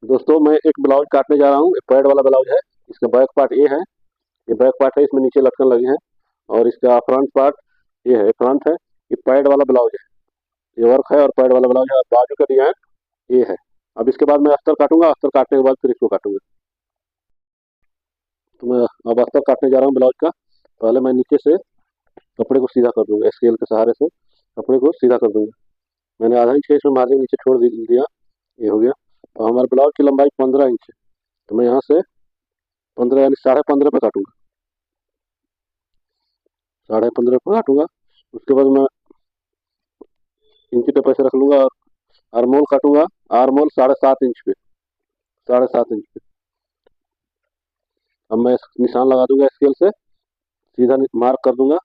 दोस्तों मैं एक ब्लाउज काटने जा रहा हूँ। एक पैड वाला ब्लाउज है। इसका बैक पार्ट ये है। ये बैक पार्ट है, इसमें नीचे लटकन लगे हैं। और इसका फ्रंट पार्ट ये है, फ्रंट है। ये पैड वाला ब्लाउज है। ये वर्क है और पैड वाला ब्लाउज है और बाजू का डिजाइन ये है। अब इसके बाद मैं अस्तर काटूंगा। अस्तर काटने के बाद फिर इसको काटूंगा। तो मैं अब अस्तर काटने जा रहा हूँ ब्लाउज का। पहले मैं नीचे से कपड़े को सीधा कर दूंगा, स्केल के सहारे से कपड़े को सीधा कर दूंगा। मैंने आधा इंच का इसमें मार्जिन नीचे छोड़ दिया। ये हो गया। और हमारे ब्लाउज की लंबाई 15 इंच है। तो मैं यहाँ से 15 यानी 15.5 पे काटूंगा। 15.5 पे काटूंगा। उसके बाद मैं इंची टेप ऐसे रख लूंगा और आरमोल काटूंगा। आरमोल 7.5 इंच पे। 7.5 इंच पे। अब मैं निशान लगा दूंगा स्केल से, सीधा मार्क कर दूंगा।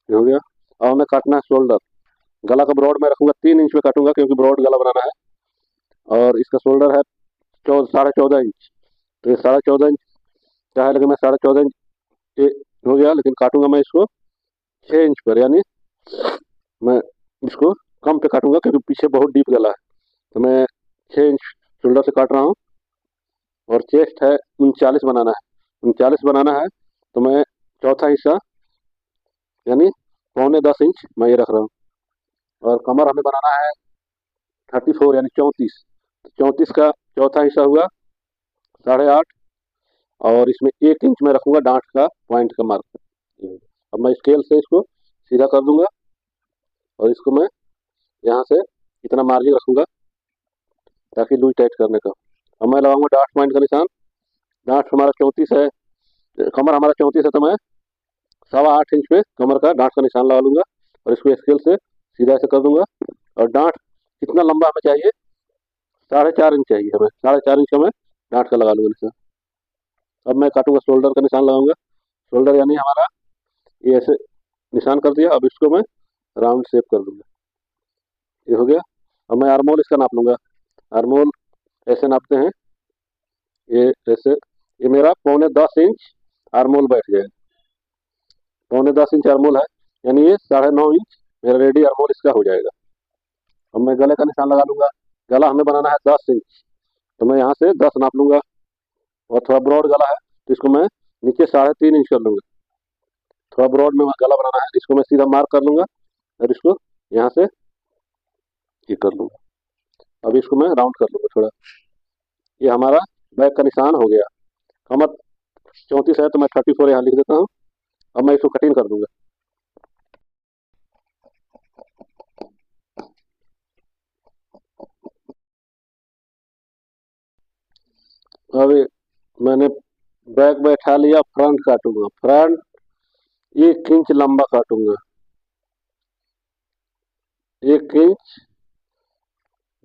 ये हो गया। अब हमें काटना है शोल्डर। गला का ब्रॉड मैं रखूंगा 3 इंच पे काटूंगा, क्योंकि ब्रॉड गला बनाना है। और इसका शोल्डर है 14.5 इंच। तो ये 14.5 इंच का है, लेकिन मैं 14.5 इंच ये हो गया, लेकिन काटूंगा मैं इसको 6 इंच पर। यानी मैं इसको कम पे काटूंगा, क्योंकि पीछे बहुत डीप गला है। तो मैं 6 इंच शोल्डर से काट रहा हूँ। और चेस्ट है 39 बनाना है। 39 बनाना है। तो मैं चौथा हिस्सा यानी 9.25 इंच मैं ये रख रहा हूँ। और कमर हमें बनाना है 34 यानी 34। 34 का चौथा हिस्सा हुआ 8.5। और इसमें 1 इंच में रखूंगा डांट का पॉइंट का मार्क। अब मैं स्केल से इसको सीधा कर दूंगा। और इसको मैं यहाँ से इतना मार्जिन रखूंगा, ताकि लूज टाइट करने का। अब मैं लगाऊंगा डार्ट पॉइंट का निशान। डार्ट हमारा 34 है, कमर हमारा 34 है। तो मैं 8.25 इंच पे कमर का डांट का निशान लगा लूंगा। और इसको स्केल से सीधा ऐसे कर दूंगा। और डांट कितना लंबा हमें चाहिए? 4.5 इंच चाहिए हमें। 4.5 इंच का मैं डांट का लगा लूंगा निशान। अब मैं काटूंगा, शोल्डर का निशान लगाऊंगा। शोल्डर यानी हमारा ये ऐसे निशान कर दिया। अब इसको मैं राउंड शेप कर दूंगा। ये हो गया। अब मैं आर्मोल इसका नाप लूंगा। आर्मोल ऐसे नापते हैं, ये ऐसे। ये मेरा 9.25 इंच आर्मोल बैठ जाएगा। 9.25 इंच आर्मोल है, यानी ये 9.5 इंच मेरा रेडी आर्मोल इसका हो जाएगा। अब मैं गले का निशान लगा लूंगा। गला हमें बनाना है 10 इंच। तो मैं यहाँ से 10 नाप लूंगा। और थोड़ा ब्रॉड गला है, तो इसको मैं नीचे 3.5 इंच कर लूंगा। थोड़ा ब्रॉड में गला बनाना है, इसको मैं सीधा मार्क कर लूंगा। और इसको यहाँ से ये कर लूंगा। अब इसको मैं राउंड कर लूंगा थोड़ा। ये हमारा बैक का निशान हो गया। कमर 34 है, तो मैं 34 यहाँ लिख देता हूँ। अब मैं इसको कटिंग कर दूंगा। अब मैंने बैक बैठा लिया, फ्रंट काटूंगा। फ्रंट 1 इंच लंबा काटूंगा। 1 इंच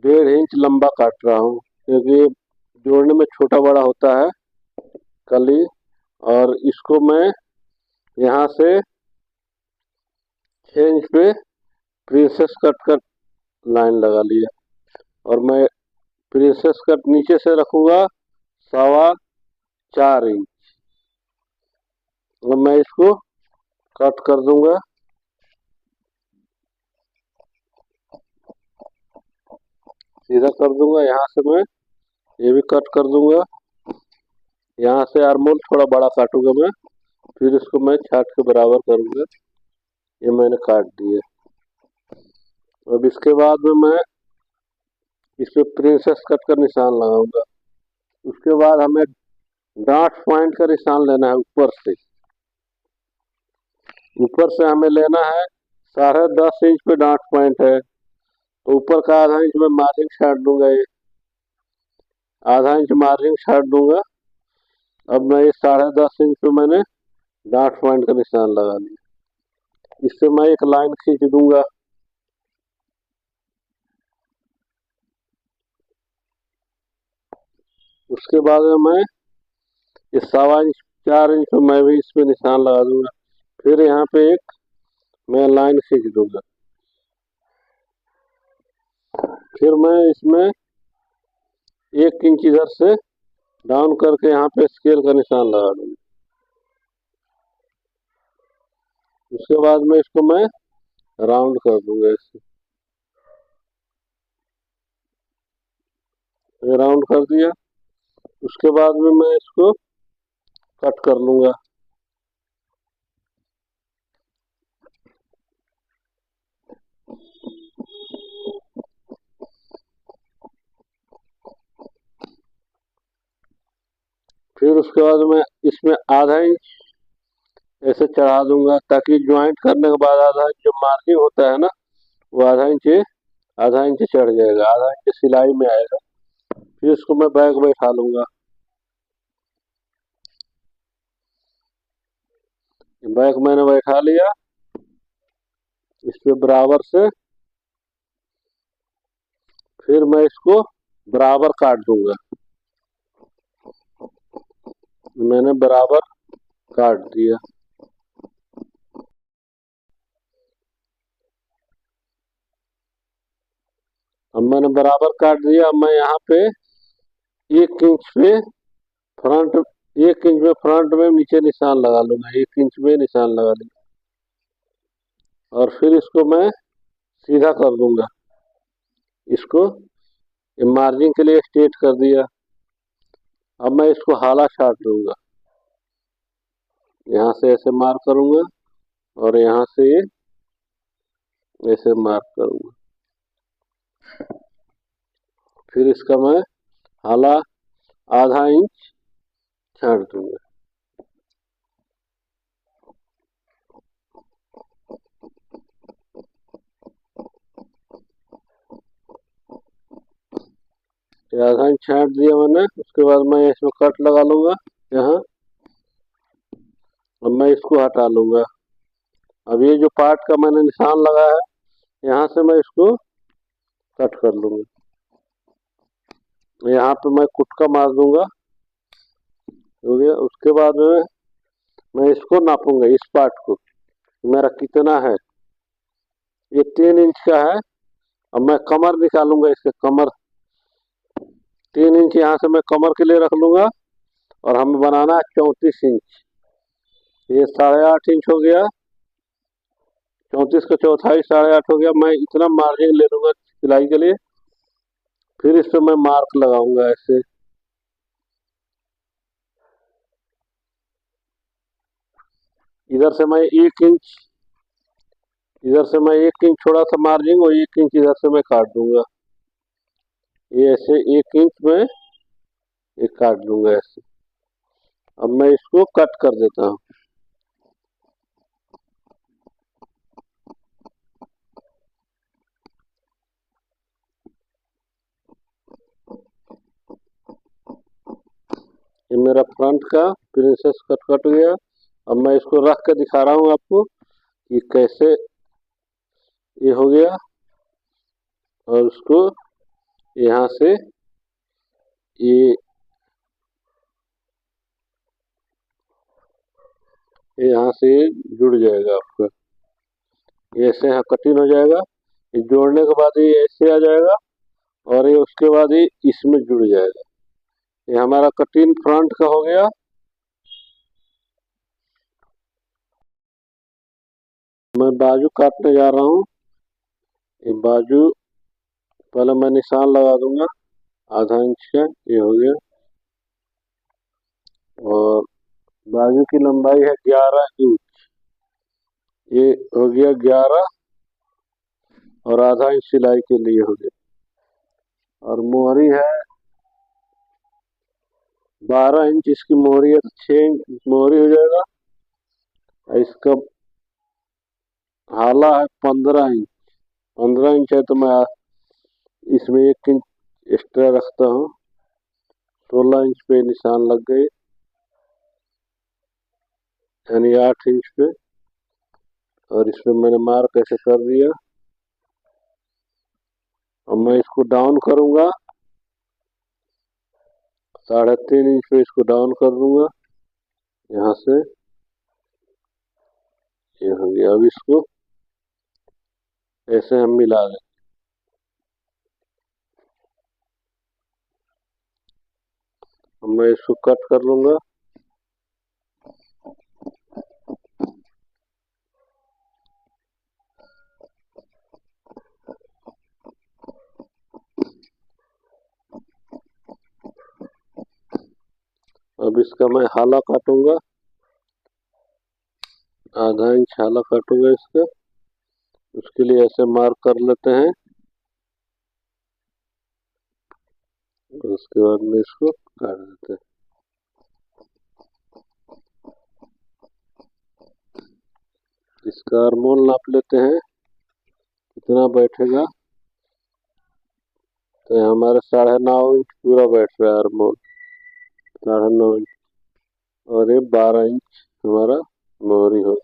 1.5 इंच लंबा काट रहा हूँ, क्योंकि ये जोड़ने में छोटा बड़ा होता है कली। और इसको मैं यहाँ से 6 इंच पे प्रिंसेस कट का लाइन लगा लिया। और मैं प्रिंसेस कट नीचे से रखूंगा 4.25 इंच। और मैं इसको कट कर दूंगा। सीधा कर दूंगा। यहाँ से मैं ये भी कट कर दूंगा। यहाँ से आर्मोल थोड़ा बड़ा काटूंगा मैं। फिर इसको मैं छाट के बराबर करूंगा। ये मैंने काट दिया। अब इसके बाद में मैं इस पे प्रिंसेस कट का निशान लगाऊंगा। उसके बाद हमें डांट पॉइंट का निशान लेना है ऊपर से। ऊपर से हमें लेना है 10.5 इंच पे डांट पॉइंट है। तो ऊपर का आधा इंच में मार्जिन छाट दूंगा। ये आधा इंच मार्जिन छाट दूंगा। अब मैं ये 10.5 इंच पे मैंने डांट पॉइंट का निशान लगा लिया। इससे मैं एक लाइन खींच दूंगा। उसके बाद में मैं ये 1.25 इंच 4 इंच पे मैं भी इस पे निशान लगा दूंगा। फिर यहाँ पे एक मैं लाइन खींच दूंगा। फिर मैं इसमें 1 इंच इधर से डाउन करके यहाँ पे स्केल का निशान लगा दूंगा। उसके बाद में इसको मैं राउंड कर दूंगा ऐसे। ये राउंड कर दिया। उसके बाद में मैं इसको कट कर लूँगा। फिर उसके बाद मैं इसमें आधा इंच ऐसे चढ़ा दूंगा, ताकि ज्वाइंट करने के बाद आधा इंच जो मार्जिन होता है ना, वो आधा इंच चढ़ जाएगा, आधा इंच सिलाई में आएगा। फिर इसको मैं बैक बैठा लूंगा। बैक मैंने बैठा लिया। इस पे बराबर से फिर मैं इसको बराबर काट दूंगा। मैंने बराबर काट दिया। अब मैंने बराबर काट दिया। अब मैं यहाँ पे 1 इंच पे फ्रंट 1 इंच में फ्रंट में नीचे निशान लगा लूंगा, 1 इंच में निशान लगा लूंगा। और फिर इसको मैं सीधा कर दूंगा। इसको मार्जिन के लिए स्ट्रेट कर दिया। अब मैं इसको हाला छाट दूंगा। यहाँ से ऐसे मार्क करूंगा और यहाँ से ऐसे मार्क करूंगा। फिर इसका मैं हाला आधा इंच छाट दूंगा। आधा इंच छाट दिया मैंने। उसके बाद मैं इसमें कट लगा लूंगा यहाँ। अब मैं इसको हटा लूंगा। अब ये जो पार्ट का मैंने निशान लगा है, यहाँ से मैं इसको कट कर लूंगा। यहाँ पे मैं कुटका मार दूंगा। हो गया। उसके बाद में मैं इसको नापूंगा, इस पार्ट को मेरा कितना है। ये 3 इंच का है। अब मैं कमर निकालूंगा, इसके कमर 3 इंच यहाँ से मैं कमर के लिए रख लूंगा। और हमें बनाना है 34 इंच। ये 8.5 इंच हो गया। 34 का चौथाई 8.5 हो गया। मैं इतना मार्जिन ले लूंगा सिलाई के लिए। फिर इस पे मैं मार्क लगाऊंगा ऐसे। इधर से मैं 1 इंच, इधर से मैं 1 इंच थोड़ा सा मार्जिन और 1 इंच इधर से मैं काट दूंगा। ये ऐसे 1 इंच में ये काट दूंगा ऐसे। अब मैं इसको कट कर देता हूँ। ये मेरा फ्रंट का प्रिंसेस कट कट गया। अब मैं इसको रख के दिखा रहा हूँ आपको कि कैसे ये हो गया। और उसको यहाँ से ये यहाँ से जुड़ जाएगा आपका। ये ऐसे यहाँ कटिंग हो जाएगा। ये जोड़ने के बाद ये ऐसे आ जाएगा और ये उसके बाद ये इसमें जुड़ जाएगा। ये हमारा कटिंग फ्रंट का हो गया। मैं बाजू काटने जा रहा हूँ। ये बाजू पहले मैं निशान लगा दूंगा आधा इंच का। ये हो गया। और बाजू की लंबाई है 11 इंच। ये हो गया 11 और आधा इंच सिलाई के लिए हो गया। और मोहरी है 12 इंच। इसकी मोहरी है तो 6 इंच मोहरी हो जाएगा। और इसका हाला है 15 इंच। 15 इंच है तो मैं इसमें 1 इंच एक्स्ट्रा रखता हूँ। 16 इंच पे निशान लग गए, यानी 8 इंच पे। और इसमें मैंने मार्क ऐसे कर दिया। अब मैं इसको डाउन करूंगा, 3.5 इंच पे इसको डाउन कर दूंगा यहाँ से। ये हो गया। अब इसको ऐसे हम मिला दें। अब मैं इसको कट कर लूंगा। अब इसका मैं हाला काटूंगा, आधा इंच हाला काटूंगा इसका। उसके लिए ऐसे मार्क कर लेते हैं, उसके बाद में इसको काट देते हैं। इसका आर्मोल नाप लेते हैं कितना बैठेगा। तो हमारे 9.5 इंच पूरा बैठ रहा है आर्मोल, 9.5 इंच, और ये 12 इंच हमारा मोहरी हो।